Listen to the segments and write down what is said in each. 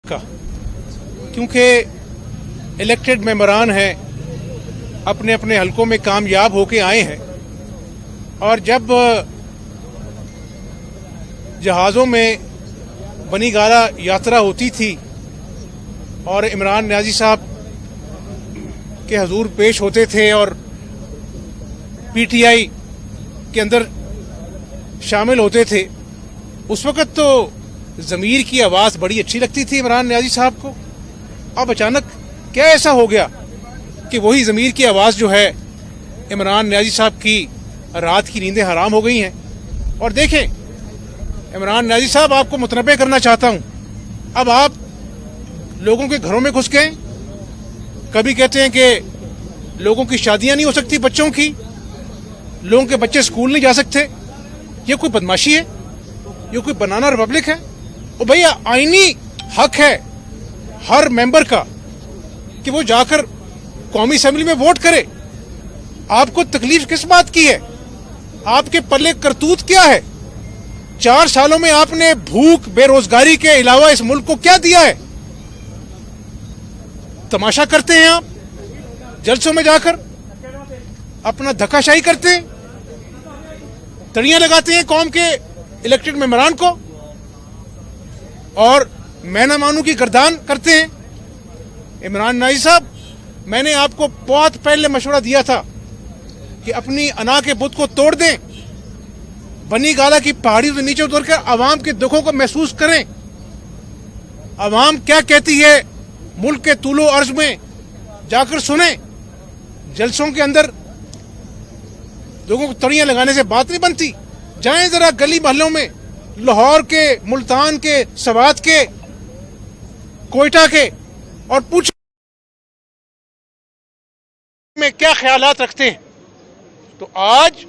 का, क्योंकि इलेक्टेड मेंबरान हैं, अपने अपने हलकों में कामयाब होके आए हैं, और जब जहाज़ों में बनी गाला यात्रा होती थी और इमरान नियाज़ी साहब के हजूर पेश होते थे और पीटीआई के अंदर शामिल होते थे, उस वक़्त तो ज़मीर की आवाज़ बड़ी अच्छी लगती थी इमरान नियाज़ी साहब को। अब अचानक क्या ऐसा हो गया कि वही ज़मीर की आवाज़ जो है इमरान नियाज़ी साहब की रात की नींदें हराम हो गई हैं। और देखें इमरान नियाज़ी साहब, आपको मुतनब्बे करना चाहता हूँ, अब आप लोगों के घरों में घुस गए। कभी कहते हैं कि लोगों की शादियाँ नहीं हो सकती, बच्चों की, लोगों के बच्चे स्कूल नहीं जा सकते। ये कोई बदमाशी है? ये कोई बनाना रिपब्लिक है? और भैया आईनी हक है हर मेंबर का कि वो जाकर कौमी असेंबली में वोट करे। आपको तकलीफ किस बात की है? आपके पल्ले करतूत क्या है? 4 सालों में आपने भूख बेरोजगारी के अलावा इस मुल्क को क्या दिया है? तमाशा करते हैं आप, जलसों में जाकर अपना धक्काशाही करते हैं, तड़ियां लगाते हैं कौम के इलेक्टेड मेंबरान को और मैं ना मानू की गर्दान करते हैं। इमरान नियाज़ी साहब, मैंने आपको बहुत पहले मशवरा दिया था कि अपनी अना के बुत को तोड़ दें, बनी गाला की पहाड़ी से नीचे उतरकर आवाम के दुखों को महसूस करें। आवाम क्या कहती है मुल्क के तूलो अर्ज में जाकर सुने। जलसों के अंदर लोगों को तड़ियां लगाने से बात नहीं बनती। जाएं जरा गली मोहल्लों में, लाहौर के, मुल्तान के, सवात के, कोयटा के, और पूछें में क्या ख्यालात रखते हैं। तो आज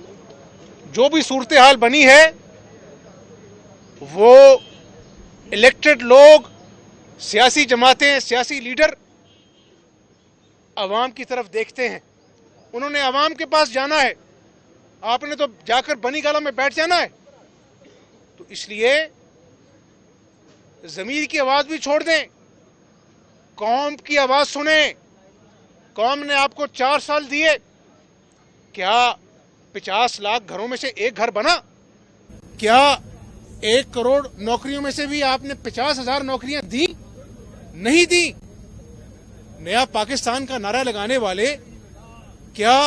जो भी सूरत हाल बनी है वो इलेक्टेड लोग, सियासी जमातें, सियासी लीडर अवाम की तरफ देखते हैं। उन्होंने अवाम के पास जाना है, आपने तो जाकर बनी गाला में बैठ जाना है। तो इसलिए ज़मीर की आवाज़ भी छोड़ दें, कौम की आवाज़ सुने। कौम ने आपको 4 साल दिए, क्या 50 लाख घरों में से एक घर बना? क्या 1 करोड़ नौकरियों में से भी आपने 50,000 नौकरियां दी? नहीं दी। नया पाकिस्तान का नारा लगाने वाले, क्या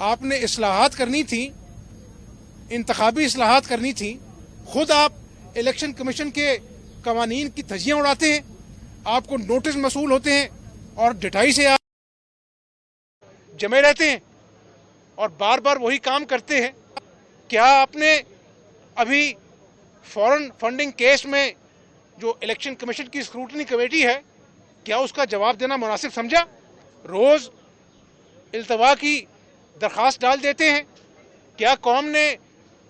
आपने इस्लाहात करनी थी, इंतखाबी इस्लाहात करनी थी? खुद आप इलेक्शन कमीशन के कवानीन की धज्जियां उड़ाते हैं, आपको नोटिस मसूल होते हैं और ढिठाई से आप जमे रहते हैं और बार बार वही काम करते हैं। क्या आपने अभी फॉरेन फंडिंग केस में जो इलेक्शन कमीशन की स्क्रूटनी कमेटी है, क्या उसका जवाब देना मुनासिब समझा? रोज इल्तवा की दरखास्त डाल देते हैं। क्या कौम ने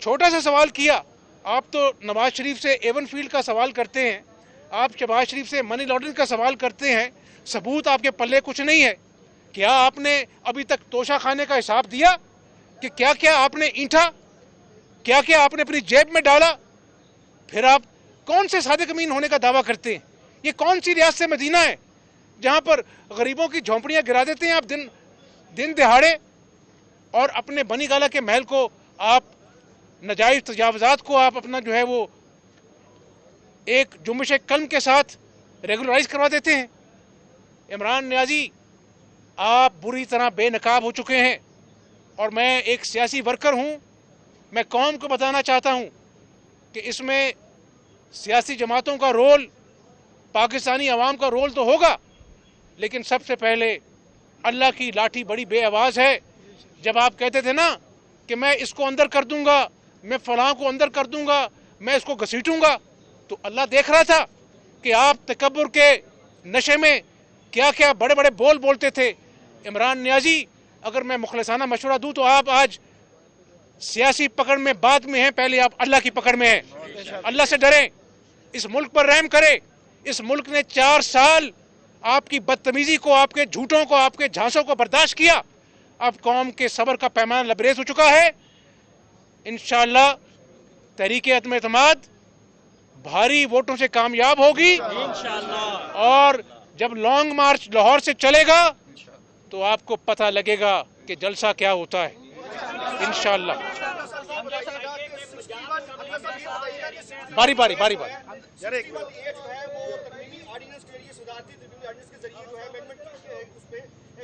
छोटा सा सवाल किया? आप तो नवाज शरीफ से एवन फील्ड का सवाल करते हैं, आप शहबाज शरीफ से मनी लॉन्ड्रिंग का सवाल करते हैं, सबूत आपके पल्ले कुछ नहीं है। क्या आपने अभी तक तोशा खाने का हिसाब दिया कि क्या क्या आपने ईंठा, क्या क्या आपने अपनी जेब में डाला? फिर आप कौन से सादिक अमीन होने का दावा करते हैं? ये कौन सी रियासत से मदीना है जहां पर गरीबों की झोंपड़ियां गिरा देते हैं आप दिन दिहाड़े, और अपने बनी गाला के महल को आप, नाजायज तजावजात को आप अपना जो है वो एक जुम्बिश कलम के साथ रेगुलराइज करवा देते हैं। इमरान नियाज़ी, आप बुरी तरह बेनकाब हो चुके हैं और मैं एक सियासी वर्कर हूं। मैं कौम को बताना चाहता हूं कि इसमें सियासी जमातों का रोल, पाकिस्तानी अवाम का रोल तो होगा, लेकिन सबसे पहले अल्लाह की लाठी बड़ी बेआवाज़ है। जब आप कहते थे ना कि मैं इसको अंदर कर दूंगा, मैं फलां को अंदर कर दूंगा, मैं इसको घसीटूंगा, तो अल्लाह देख रहा था कि आप तकब्बुर के नशे में क्या क्या बड़े बड़े बोल बोलते थे। इमरान नियाज़ी, अगर मैं मुखलिसाना मशवरा दूं तो आप आज सियासी पकड़ में बाद में हैं, पहले आप अल्लाह की पकड़ में हैं। अल्लाह से डरें, इस मुल्क पर रहम करें। इस मुल्क ने 4 साल आपकी बदतमीजी को, आपके झूठों को, आपके झांसों को बर्दाश्त किया। अब कौम के सब्र का पैमाना लबरेज हो चुका है। इंशाअल्लाह तहरीक अदम एतमाद بھاری ووٹوں سے کامیاب ہوگی اور جب لانگ مارچ لاہور سے چلے گا تو آپ کو پتہ لگے گا کہ جلسہ کیا ہوتا ہے انشاءاللہ. باری باری باری باری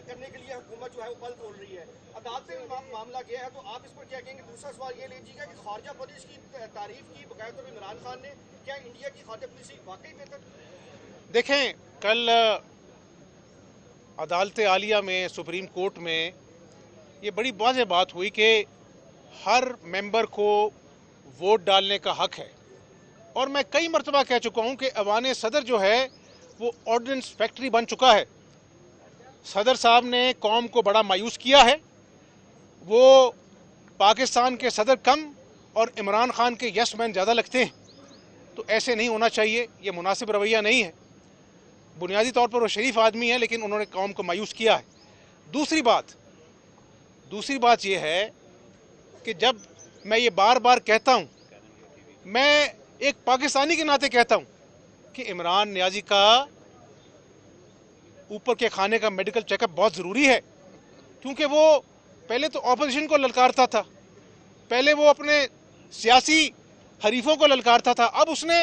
کرنے کے لیے حکومت جو ہے وہ پل توڑ رہی ہے. عدالت میں معاملہ گیا ہے تو آپ اس پر کیا کہیں گے؟ دوسرا سوال یہ لیجیے گا کہ خارجہ پالیسی کی تعریف کی بقایا طور پر عمران خان نے، کیا انڈیا کی خارجہ پالیسی واقعی بہتر؟ دیکھیں، کل عدالت عالیہ میں، سپریم کورٹ میں یہ بڑی واضح بات ہوئی کہ ہر ممبر کو ووٹ ڈالنے کا حق ہے. اور میں کئی مرتبہ کہہ چکا ہوں کہ ایوان صدر جو ہے وہ آرڈیننس فیکٹری بن چکا ہے. صدر صاحب نے قوم کو بڑا مایوس کیا ہے. وہ پاکستان کے صدر کم اور عمران خان کے یس مین زیادہ لگتے ہیں. تو ایسے نہیں ہونا چاہیے، یہ مناسب رویہ نہیں ہے. بنیادی طور پر وہ شریف آدمی ہے لیکن انہوں نے قوم کو مایوس کیا ہے. دوسری بات یہ ہے کہ جب میں یہ بار بار کہتا ہوں، میں ایک پاکستانی کے ناطے کہتا ہوں کہ عمران نیازی کا اوپر کے کھانے کا میڈیکل چیک اپ بہت ضروری ہے. کیونکہ وہ پہلے تو اپوزیشن کو للکارتا تھا، پہلے وہ اپنے سیاسی حریفوں کو للکارتا تھا، اب اس نے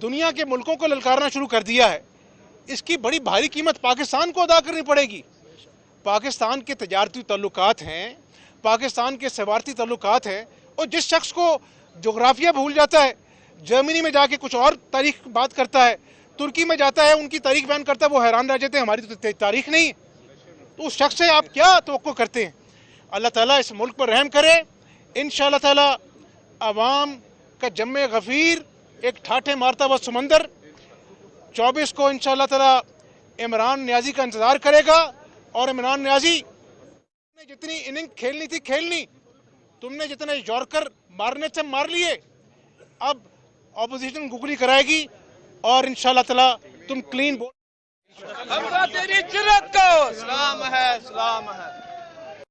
دنیا کے ملکوں کو للکارنا شروع کر دیا ہے. اس کی بڑی بھاری قیمت پاکستان کو ادا کرنی پڑے گی. پاکستان کے تجارتی تعلقات ہیں، پاکستان کے سفارتی تعلقات ہیں، اور جس شخص کو جغرافیہ بھول جاتا ہے، جرمنی میں جا کے کچھ اور تاریخ بات کرتا ہے، ترکی میں جاتا ہے ان کی تاریخ بیان کرتا ہے، وہ حیران رہ جاتے ہیں ہماری تو تاریخ نہیں ہے. تو اس شخص سے آپ کیا توقع کرتے ہیں؟ اللہ تعالیٰ اس ملک پر رحم کرے. انشاءاللہ تعالیٰ عوام کا جم غفیر ایک ٹھاٹھے مارتا ہوا سمندر 24 کو انشاءاللہ تعالیٰ عمران نیازی کا انتظار کرے گا. اور عمران نیازی، تم نے جتنی اننگ کھیلنی تھی کھیلنی، تم نے جتنے یارکر مارنے سے مار لیے، اب اپوزیشن گگلی کرائے گی اور انشاءاللہ تعالیٰ تم کلین بول. تیری جرات کو سلام ہے، سلام ہے.